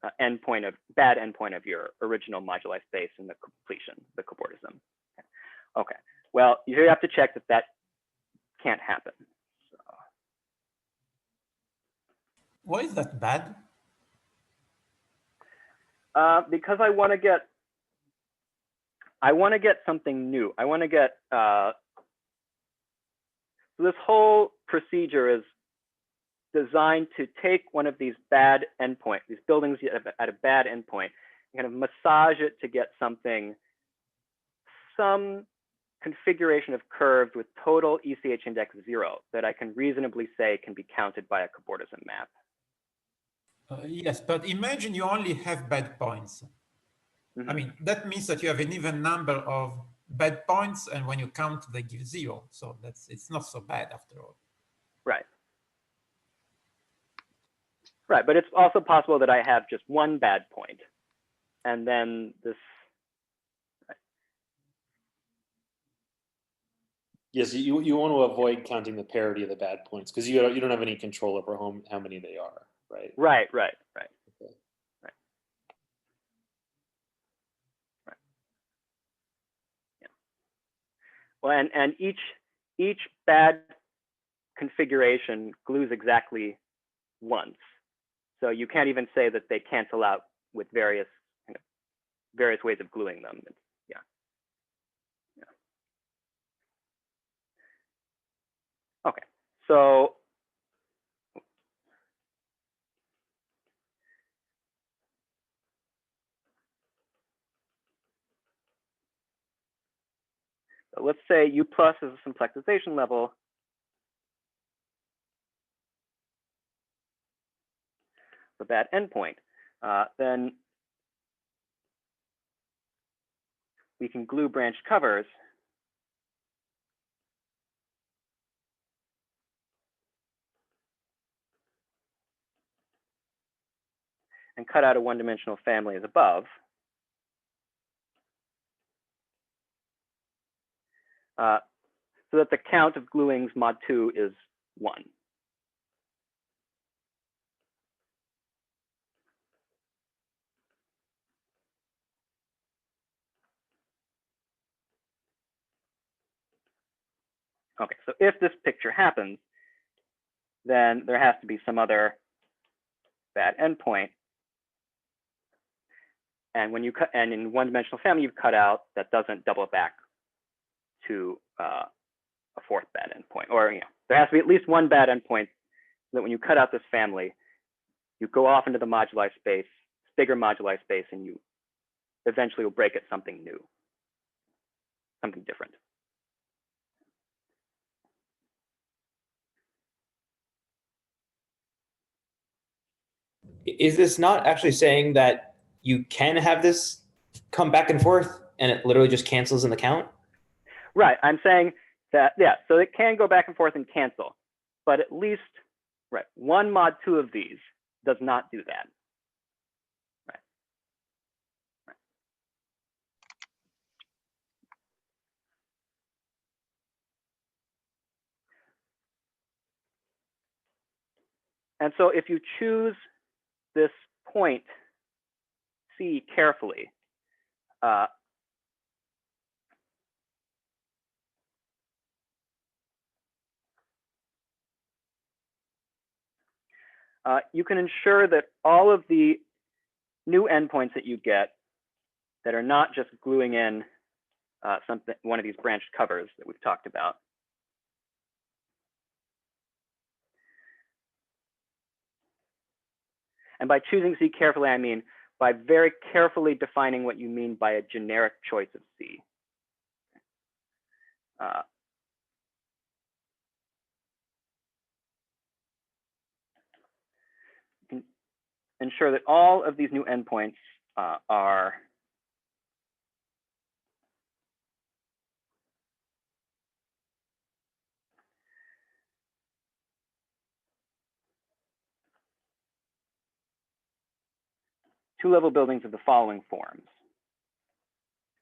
bad endpoint of your original moduli space in the completion, the Cobordism. Okay. Well, you have to check that can't happen. So. Why is that bad? Because I want to get something new. I want to get so this whole procedure is designed to take one of these bad endpoints, these buildings at a bad endpoint, and kind of massage it to get some configuration of curves with total ECH index 0 that I can reasonably say can be counted by a Cobordism map. Yes, but imagine you only have bad points. I mean, that means that you have an even number of bad points, and when you count, they give 0. So it's not so bad after all. Right. Right, but it's also possible that I have just one bad point, and then this. Yes, you want to avoid counting the parity of the bad points because you don't have any control over how many they are, right? Right. Okay. Right. Yeah. Well, and each bad configuration glues exactly once, so you can't even say that they cancel out with various ways of gluing them. Yeah. Okay, so let's say U plus is a simplexization level. For that endpoint, then we can glue branched covers and cut out a one-dimensional family as above. So that the count of gluings mod 2 is 1. Okay, so if this picture happens, then there has to be some other bad endpoint. And when you cut, and in one-dimensional family, you've cut out that doesn't double back to a fourth bad endpoint, or there has to be at least one bad endpoint so that when you cut out this family, you go off into the moduli space, bigger moduli space, and you eventually will break at something new, something different. Is this not actually saying that you can have this come back and forth and it literally just cancels in the count? Right, I'm saying that, yeah, so it can go back and forth and cancel, but at least, right, one mod 2 of these does not do that. Right. And so if you choose this point C carefully, you can ensure that all of the new endpoints that you get that are not just gluing in one of these branched covers that we've talked about. And by choosing C carefully, I mean by very carefully defining what you mean by a generic choice of C. You can ensure that all of these new endpoints are two-level buildings of the following forms.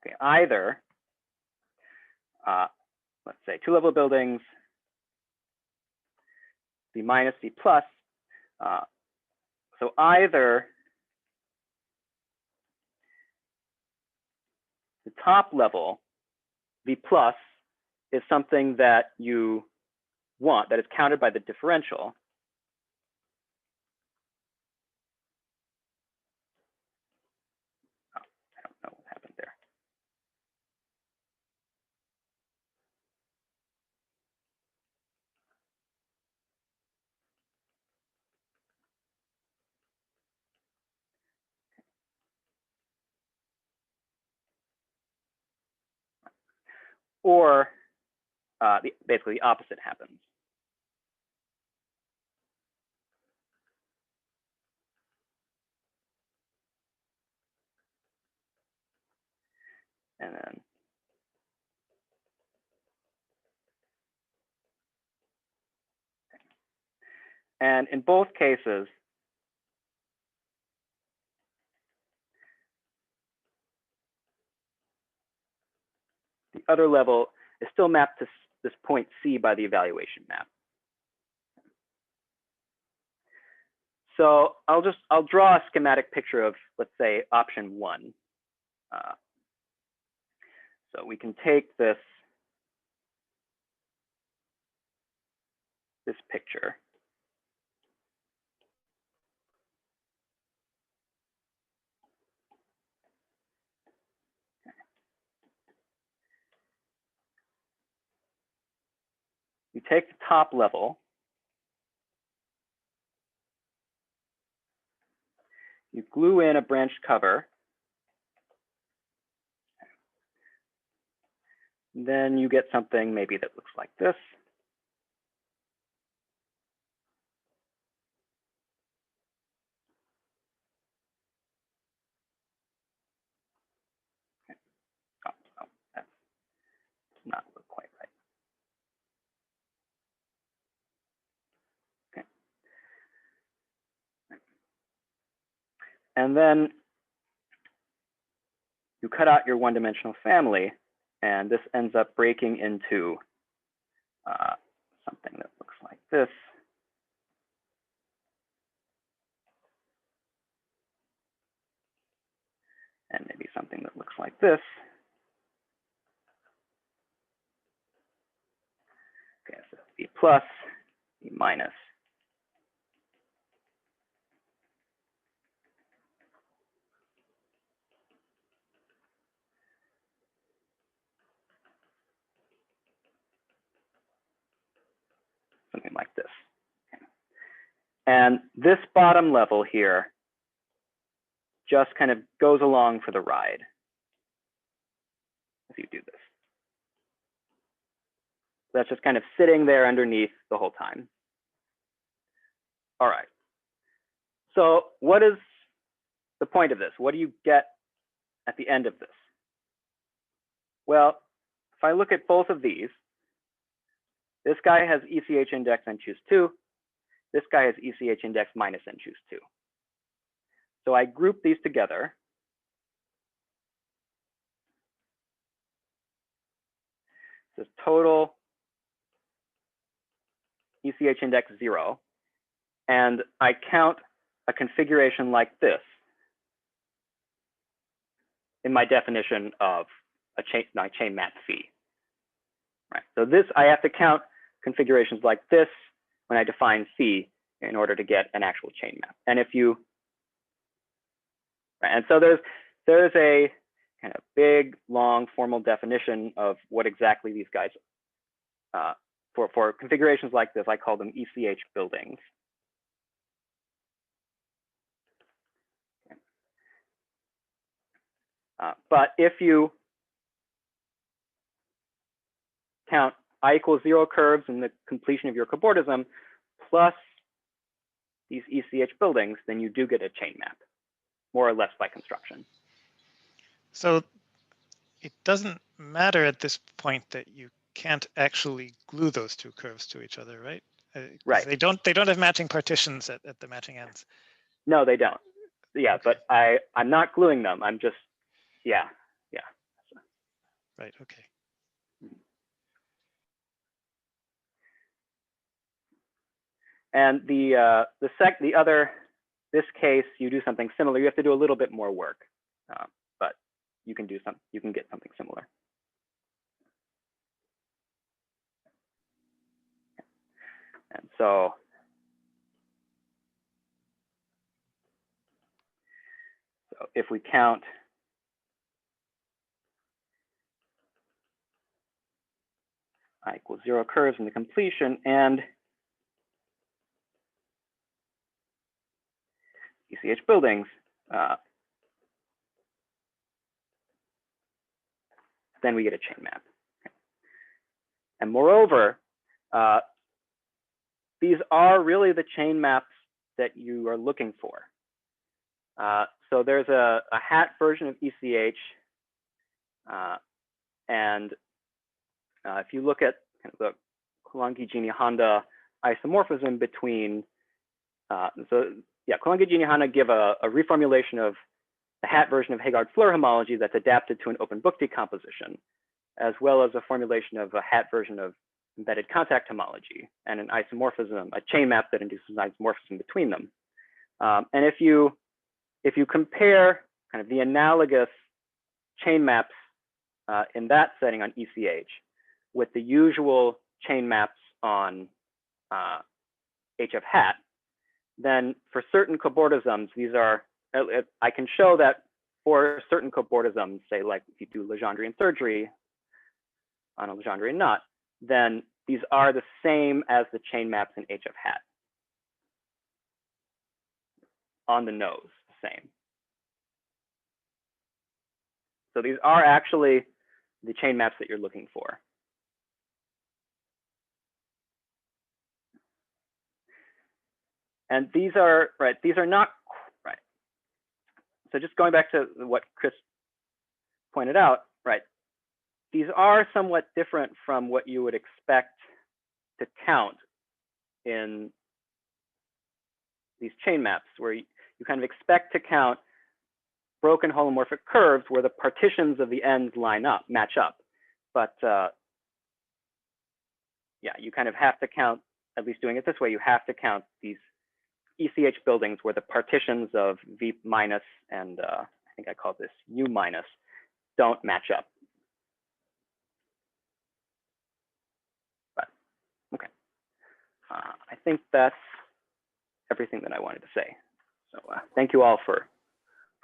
Okay, either, let's say, two-level buildings, B minus, B plus. So either the top level, B plus, is something that you want, that is counted by the differential. Oh, I don't know what happened there. Or basically the opposite happens. And then And in both cases, the other level is still mapped to this point C by the evaluation map. So I'll draw a schematic picture of, let's say, option 1. So we can take this picture. You take the top level, you glue in a branched cover, then you get something maybe that looks like this. Oh, that does not look quite right. Okay. And then you cut out your one-dimensional family, and this ends up breaking into something that looks like this. And maybe something that looks like this. Okay, so B plus, B minus. Something like this. Okay. And this bottom level here just kind of goes along for the ride as you do this. That's just kind of sitting there underneath the whole time. All right. So what is the point of this? What do you get at the end of this? Well, if I look at both of these, this guy has ECH index and choose 2. This guy has ECH index minus and choose 2. So I group these together. This is total ECH index 0. And I count a configuration like this in my definition of my chain map phi. Right. So this, I have to count configurations like this when I define phi in order to get an actual chain map. And if you, right, and so there's a kind of big, long, formal definition of what exactly these guys, for configurations like this, I call them ECH buildings. But if you count I equals 0 curves in the completion of your cobordism plus these ECH buildings, then you do get a chain map, more or less by construction. So it doesn't matter at this point that you can't actually glue those two curves to each other, right? Right. They don't have matching partitions at the matching ends. No, they don't. Yeah, okay. But I'm not gluing them. I'm just, yeah. Right. Okay. And this case, you do something similar. You have to do a little bit more work, but you can get something similar. And so if we count I equals 0 curves in the completion and ECH buildings, then we get a chain map. And moreover, these are really the chain maps that you are looking for. So there's a hat version of ECH, and if you look at kind of the Kulangi-Gini-Honda isomorphism between So yeah, Kolanga-Ginyahana give a reformulation of the hat version of Heegard-Fleur homology that's adapted to an open book decomposition, as well as a formulation of a hat version of embedded contact homology and an isomorphism, a chain map that induces an isomorphism between them. And if you compare kind of the analogous chain maps in that setting on ECH with the usual chain maps on HF hat, then for certain cobordisms, these are, I can show that for certain cobordisms, say like if you do Legendrian surgery on a Legendrian knot, then these are the same as the chain maps in HF hat. On the nose, same. So these are actually the chain maps that you're looking for. And these are, right, these are not, right. So just going back to what Chris pointed out, right, these are somewhat different from what you would expect to count in these chain maps, where you kind of expect to count broken holomorphic curves where the partitions of the ends match up. But yeah, you kind of have to count, at least doing it this way, you have to count these ECH buildings where the partitions of V minus and I think I call this U minus don't match up. But okay, I think that's everything that I wanted to say. So thank you all for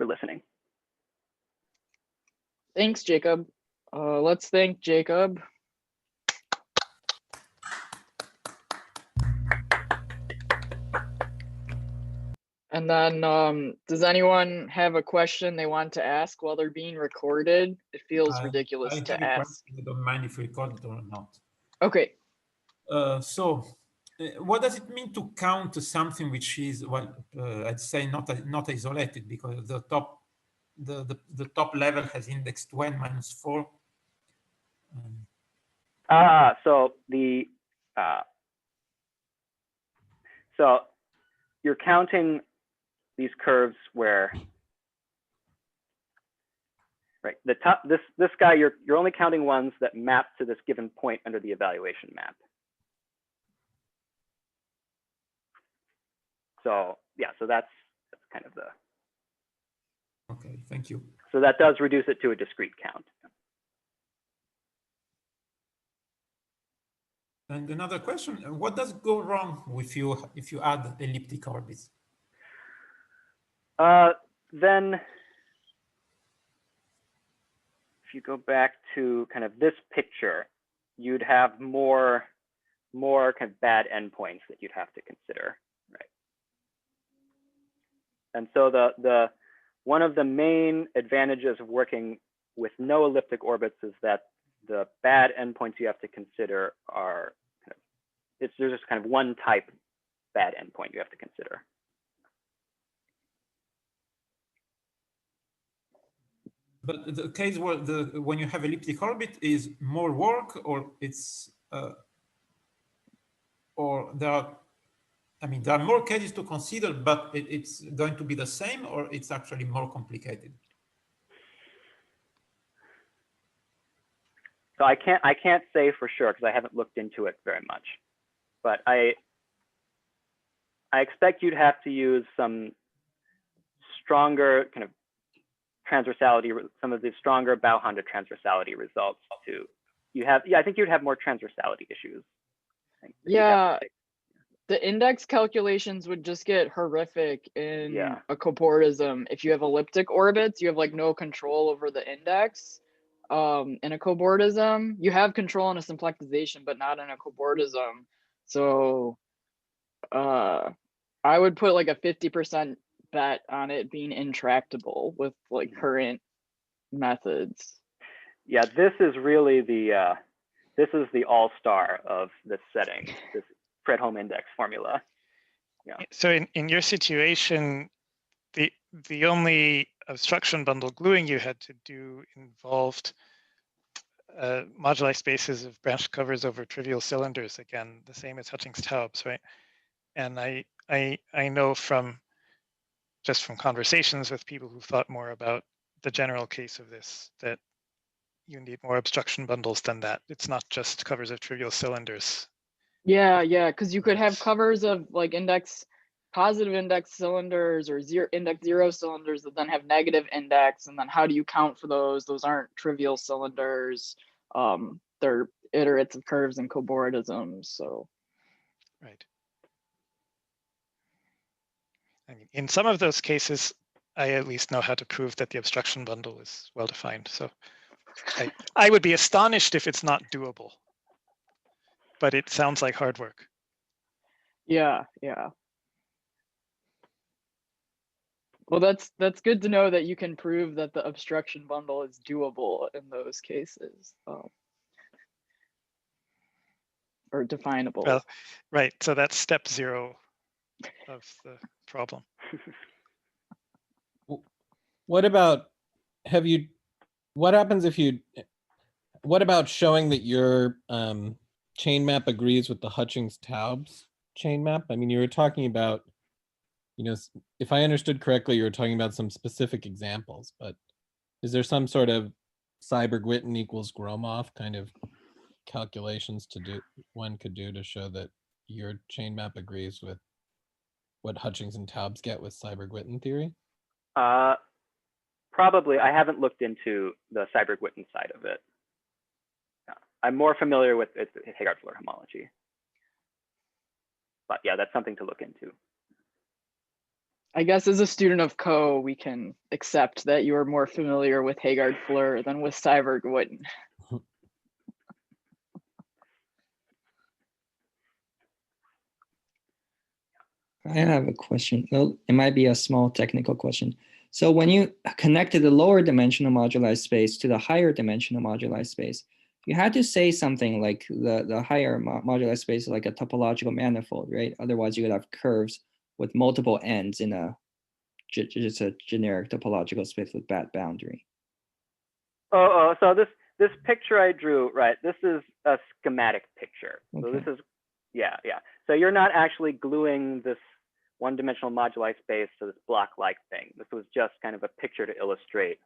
listening. Thanks, Jacob. Let's thank Jacob. And then, does anyone have a question they want to ask while they're being recorded? It feels ridiculous to ask. I don't mind if we record it or not. Okay. So, what does it mean to count something which is, well, I'd say not isolated, because the top level has index 2n minus 4. So so you're counting these curves where, right, the top, this guy, you're only counting ones that map to this given point under the evaluation map. So yeah, so that's kind of the. Okay, thank you. So that does reduce it to a discrete count. And another question: what does go wrong if you add elliptic orbits? Then, if you go back to kind of this picture, you'd have more kind of bad endpoints that you'd have to consider, right? And so the one of the main advantages of working with no elliptic orbits is that the bad endpoints you have to consider are kind of, there's just kind of one type bad endpoint you have to consider. But the case where when you have elliptic orbit is more work, or it's or there are, I mean, there are more cases to consider, but it's going to be the same, or it's actually more complicated. So I can't say for sure because I haven't looked into it very much, but I expect you'd have to use some stronger kind of transversality, some of the stronger Bauhonda transversality results to, I think you'd have more transversality issues. Yeah, the index calculations would just get horrific in a cobordism. If you have elliptic orbits, you have like no control over the index. In a cobordism, you have control in a symplectization, but not in a cobordism. So I would put like a 50% bet on it being intractable with like current methods. Yeah, this is really the this is the all-star of this setting, this Fredholm index formula. Yeah. So in your situation, the only obstruction bundle gluing you had to do involved moduli spaces of branched covers over trivial cylinders, again, the same as Hutchings-Taubes, right? And I I know from just from conversations with people who thought more about the general case of this that you need more obstruction bundles than that. It's not just covers of trivial cylinders. Yeah, because you could have covers of like positive index cylinders or index 0 cylinders that then have negative index, and then how do you count for those? Those aren't trivial cylinders. They're iterates of curves and cobordism. So right. I mean, in some of those cases, I at least know how to prove that the obstruction bundle is well defined. So I would be astonished if it's not doable, but it sounds like hard work. yeah. Well, that's good to know that you can prove that the obstruction bundle is doable in those cases, or definable. Well, right. So that's step 0 of the problem. What about what happens if what about showing that your chain map agrees with the Hutchings-Taubes chain map? I mean, you were talking about, if I understood correctly, you were talking about some specific examples, but is there some sort of Seiberg-Witten equals Gromov kind of calculations one could do to show that your chain map agrees with what Hutchings and Taubes get with Seiberg-Witten theory? Probably. I haven't looked into the Seiberg-Witten side of it. I'm more familiar with Heegard-Floer homology. But yeah, that's something to look into. I guess as a student of Co, we can accept that you are more familiar with Heegard-Floer than with Seiberg-Witten. I have a question. Well, it might be a small technical question. So when you connected the lower dimensional moduli space to the higher dimensional moduli space, you had to say something like the higher moduli space is like a topological manifold, right? Otherwise, you would have curves with multiple ends in just a generic topological space with bad boundary. So this picture I drew, right? This is a schematic picture. Okay. So this is, yeah. So you're not actually gluing this one-dimensional moduli space to this block-like thing. This was just kind of a picture to illustrate.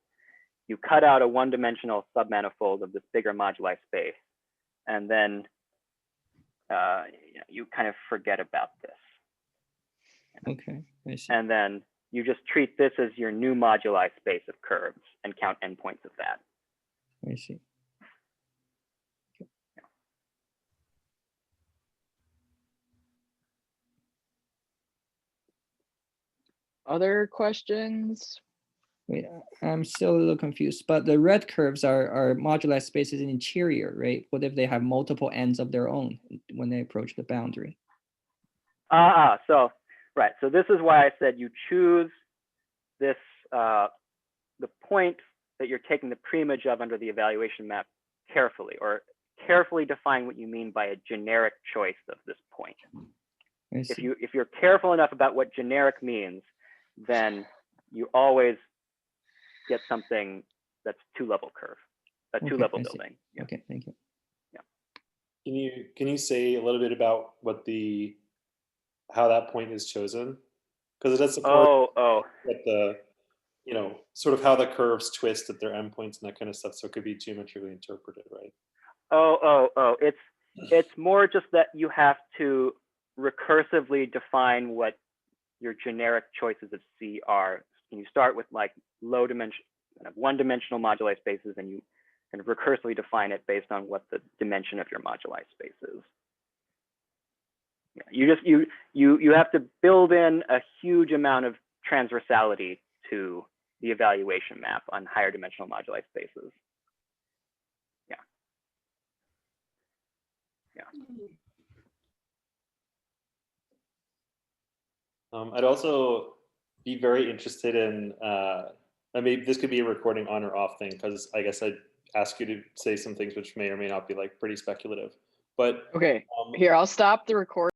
You cut out a one-dimensional submanifold of this bigger moduli space, and then you kind of forget about this. Okay, I see. And then you just treat this as your new moduli space of curves and count endpoints of that. I see. Other questions? Wait, I'm still a little confused, but the red curves are moduli spaces in interior, right? What if they have multiple ends of their own when they approach the boundary? So this is why I said you choose this, the point that you're taking the preimage of under the evaluation map carefully, or carefully define what you mean by a generic choice of this point. If you're careful enough about what generic means, then you always get something that's two-level curve, a two-level building. Yeah. Okay, thank you. Yeah. Can you say a little bit about what how that point is chosen? Because it does support what sort of how the curves twist at their endpoints and that kind of stuff. So it could be geometrically interpreted, right? It's more just that you have to recursively define what your generic choices of C are. And you start with like low dimension, kind of one-dimensional moduli spaces, and you kind of recursively define it based on what the dimension of your moduli space is. Yeah, you have to build in a huge amount of transversality to the evaluation map on higher dimensional moduli spaces. Yeah. I'd also be very interested in, maybe this could be a recording on or off thing, because I guess I'd ask you to say some things which may or may not be like pretty speculative. But okay, here, I'll stop the recording.